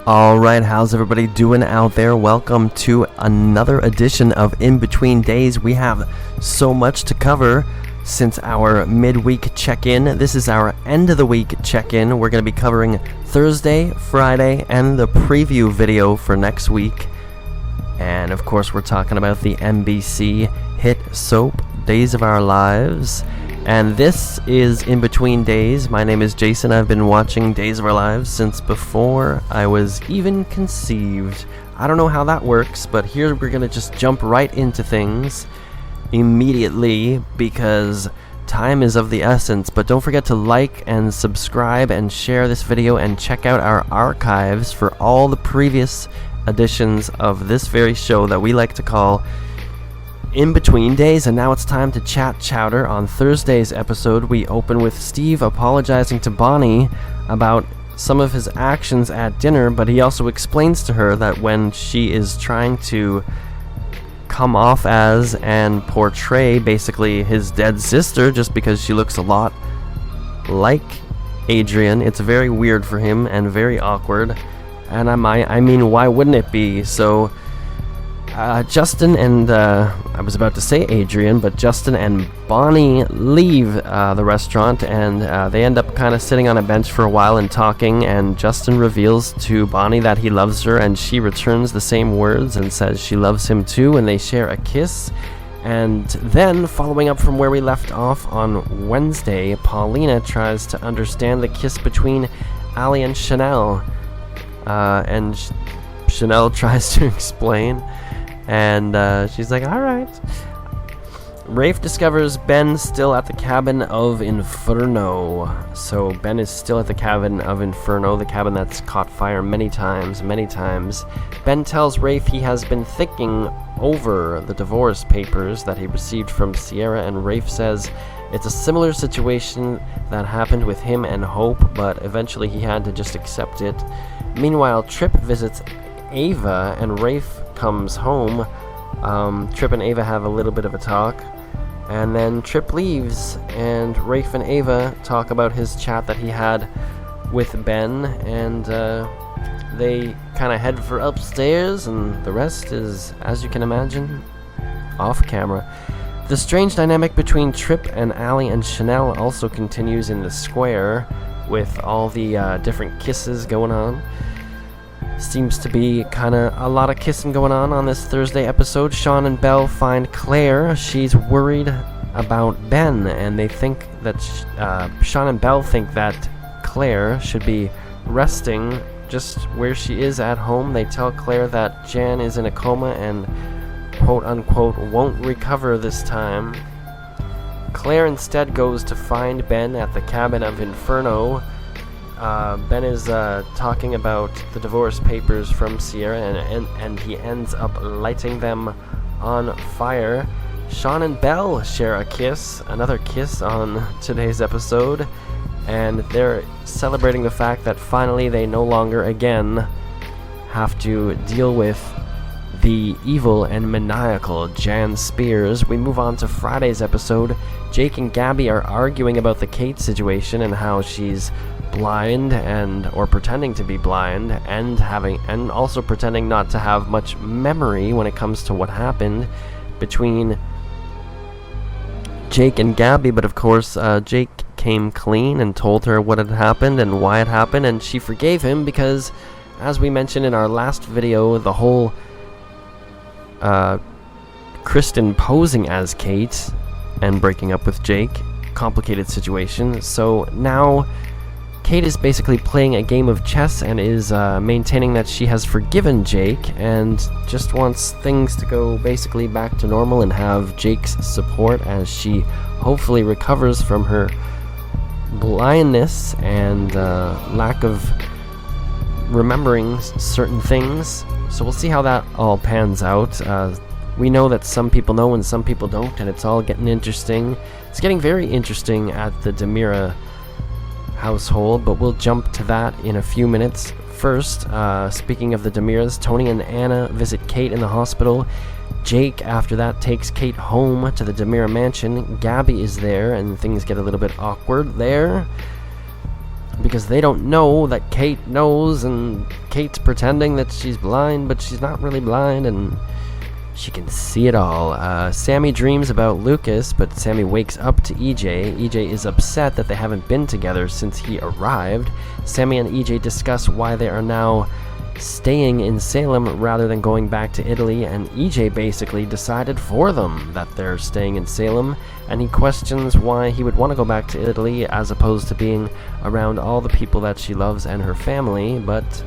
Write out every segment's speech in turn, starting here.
Alright, how's everybody doing out there? Welcome to another edition of In Between Days. We have so much to cover since our midweek check-in. This is our end of the week check-in. We're going to be covering Thursday, Friday, and the preview video for next week. And of course, we're talking about the NBC hit soap, Days of Our Lives. And this is In Between Days. My name is Jason. I've been watching Days of Our Lives since before I was even conceived. I don't know how that works, but here we're going to just jump right into things immediately because time is of the essence. But don't forget to like and subscribe and share this video and check out our archives for all the previous editions of this very show that we like to call In Between Days. And now it's time to chat chowder. On Thursday's episode, we open with Steve apologizing to Bonnie about some of his actions at dinner, but he also explains to her that when she is trying to come off as and portray basically his dead sister just because she looks a lot like Adrian, it's very weird for him and very awkward. And I mean, why wouldn't it be? So Justin and I was about to say Adrian, but Justin and Bonnie leave the restaurant, and they end up kind of sitting on a bench for a while and talking, and Justin reveals to Bonnie that he loves her, and she returns the same words and says she loves him too, and they share a kiss. And then, following up from where we left off on Wednesday, Paulina tries to understand the kiss between Ali and Chanel, and Chanel tries to explain, and she's like, alright. Rafe discovers Ben still at the cabin of Inferno. So Ben is still at the cabin of Inferno, the cabin that's caught fire many times. Ben tells Rafe he has been thinking over the divorce papers that he received from Sierra, and Rafe says it's a similar situation that happened with him and Hope, but eventually he had to just accept it. Meanwhile, Tripp visits Ava, and Rafe comes home. Tripp and Ava have a little bit of a talk, and then Tripp leaves, and Rafe and Ava talk about his chat that he had with Ben, and they kind of head for upstairs, and the rest is, as you can imagine, off camera. The strange dynamic between Tripp and Ali and Chanel also continues in the square, with all the different kisses going on. Seems to be kind of a lot of kissing going on this Thursday episode. Sean and Belle find Claire. She's worried about Ben, and they think that Sean and Belle think that Claire should be resting just where she is at home. They tell Claire that Jan is in a coma and quote-unquote won't recover this time. Claire instead goes to find Ben at the cabin of Inferno. Ben is talking about the divorce papers from Sierra, and he ends up lighting them on fire. Sean and Belle share a kiss, another kiss on today's episode, and they're celebrating the fact that finally they no longer again have to deal with the evil and maniacal Jan Spears. We move on to Friday's episode. Jake and Gabby are arguing about the Kate situation and how she's blind or pretending to be blind, and also pretending not to have much memory when it comes to what happened between Jake and Gabby. But of course, Jake came clean and told her what had happened and why it happened, and she forgave him because, as we mentioned in our last video, the whole Kristen posing as Kate and breaking up with Jake, complicated situation. So now Kate is basically playing a game of chess and is maintaining that she has forgiven Jake and just wants things to go basically back to normal and have Jake's support as she hopefully recovers from her blindness and lack of remembering certain things. So we'll see how that all pans out. We know that some people know and some people don't, and it's all getting interesting. It's getting very interesting at the DeMira household, but we'll jump to that in a few minutes. First, speaking of the DeMiras, Tony and Anna visit Kate in the hospital. Jake, after that, takes Kate home to the DeMira mansion. Gabby is there, and things get a little bit awkward there. because they don't know that Kate knows, and Kate's pretending that she's blind, but she's not really blind, and she can see it all. Sammy dreams about Lucas, but Sammy wakes up to EJ. EJ is upset that they haven't been together since he arrived. Sammy and EJ discuss why they are now staying in Salem rather than going back to Italy, and EJ basically decided for them that they're staying in Salem, and he questions why he would want to go back to Italy as opposed to being around all the people that she loves and her family, but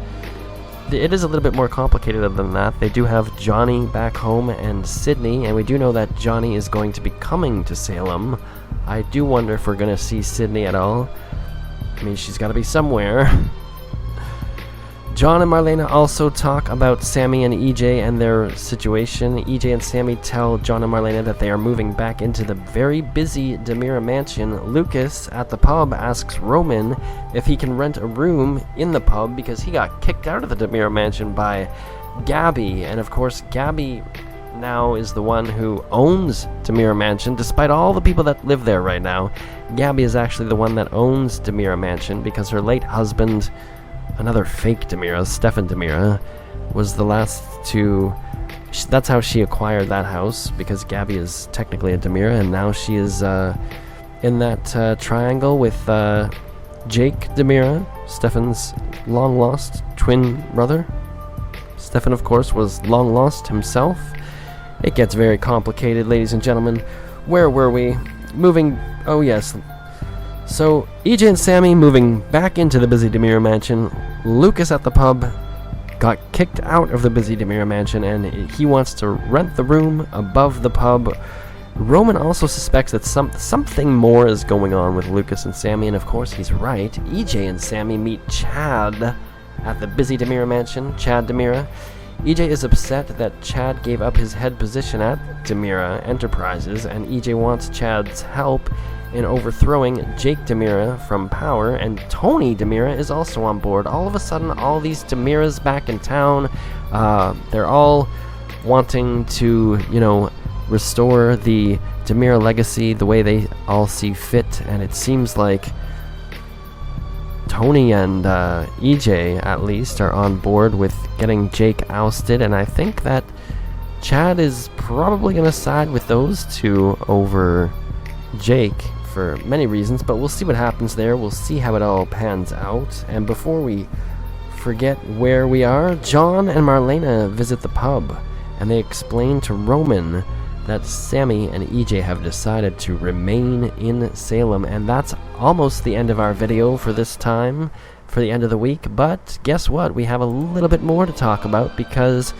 it is a little bit more complicated than that. They do have Johnny back home and Sydney, and we do know that Johnny is going to be coming to Salem. I do wonder if we're going to see Sydney at all. I mean, she's got to be somewhere. John and Marlena also talk about Sammy and EJ and their situation. EJ and Sammy tell John and Marlena that they are moving back into the very busy DiMera mansion. Lucas at the pub asks Roman if he can rent a room in the pub because he got kicked out of the DiMera mansion by Gabby. And of course, Gabby now is the one who owns DiMera mansion, despite all the people that live there right now. Gabby is actually the one that owns DiMera mansion because her late husband, another fake DiMera, Stefan DiMera, was the last to... That's how she acquired that house, because Gabby is technically a DiMera, and now she is in that triangle with Jake DiMera, Stefan's long-lost twin brother. Stefan, of course, was long-lost himself. It gets very complicated, ladies and gentlemen. Where were we? Moving... Oh, yes. So, EJ and Sammy moving back into the busy DiMera mansion. Lucas at the pub got kicked out of the busy DiMera mansion, and he wants to rent the room above the pub. Roman also suspects that something more is going on with Lucas and Sammy, and of course he's right. EJ and Sammy meet Chad at the busy DiMera mansion, Chad DiMera. EJ is upset that Chad gave up his head position at DiMera Enterprises, and EJ wants Chad's help in overthrowing Jake DiMera from power, and Tony DiMera is also on board. All of a sudden, all these DiMeras back in town, they're all wanting to, restore the DiMera legacy the way they all see fit, and it seems like Tony and EJ, at least, are on board with getting Jake ousted, and I think that Chad is probably going to side with those two over Jake for many reasons, but we'll see what happens there. We'll see how it all pans out. And before we forget where we are, John and Marlena visit the pub, and they explain to Roman that Sammy and EJ have decided to remain in Salem, and that's almost the end of our video for this time, for the end of the week. But guess what? We have a little bit more to talk about, because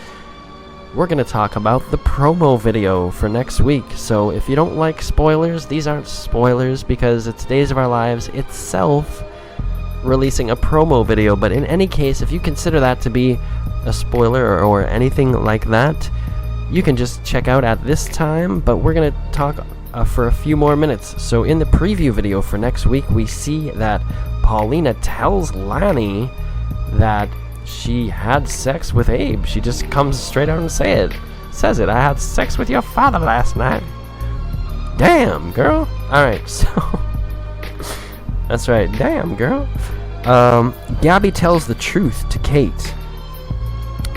we're going to talk about the promo video for next week. So if you don't like spoilers, these aren't spoilers, because it's Days of Our Lives itself releasing a promo video. But in any case, if you consider that to be a spoiler or anything like that, you can just check out at this time. But we're going to talk for a few more minutes. So in the preview video for next week, we see that Paulina tells Lanny that she had sex with Abe. She just comes straight out and says it. I had sex with your father last night. Damn, girl. Alright, so that's right, damn, girl. Gabby tells the truth to Kate.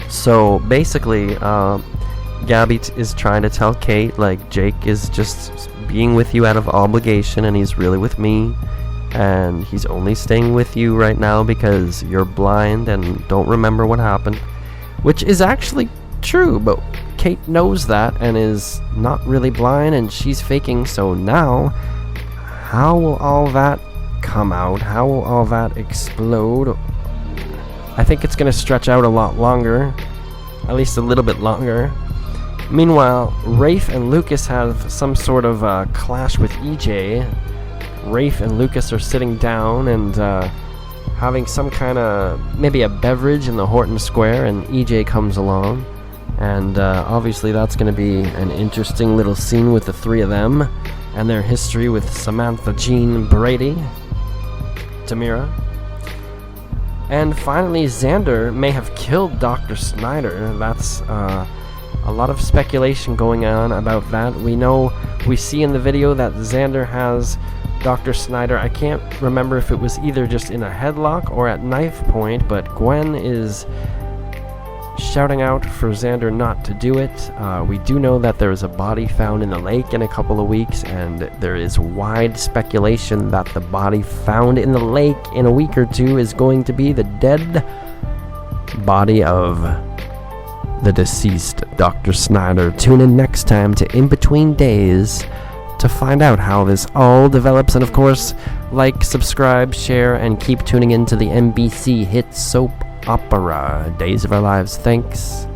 So basically, Gabby is trying to tell Kate, like, Jake is just being with you out of obligation, and he's really with me, and he's only staying with you right now because you're blind and don't remember what happened, which is actually true, but Kate knows that and is not really blind, and she's faking. So now, how will all that come out? How will all that explode? I think it's going to stretch out a lot longer, at least a little bit longer. Meanwhile, Rafe and Lucas have some sort of clash with EJ. Rafe and Lucas are sitting down and having some kind of, maybe a beverage in the Horton Square, and EJ comes along, and obviously that's going to be an interesting little scene with the three of them and their history with Samantha Jean Brady, DiMera. And finally, Xander may have killed Dr. Snyder. That's a lot of speculation going on about that. We see in the video that Xander has Dr. Snyder, I can't remember if it was either just in a headlock or at knife point, but Gwen is shouting out for Xander not to do it. We do know that there is a body found in the lake in a couple of weeks, and there is wide speculation that the body found in the lake in a week or two is going to be the dead body of the deceased Dr. Snyder. Tune in next time to In Between Days to find out how this all develops, and of course, like, subscribe, share, and keep tuning in to the NBC hit soap opera Days of Our Lives. Thanks.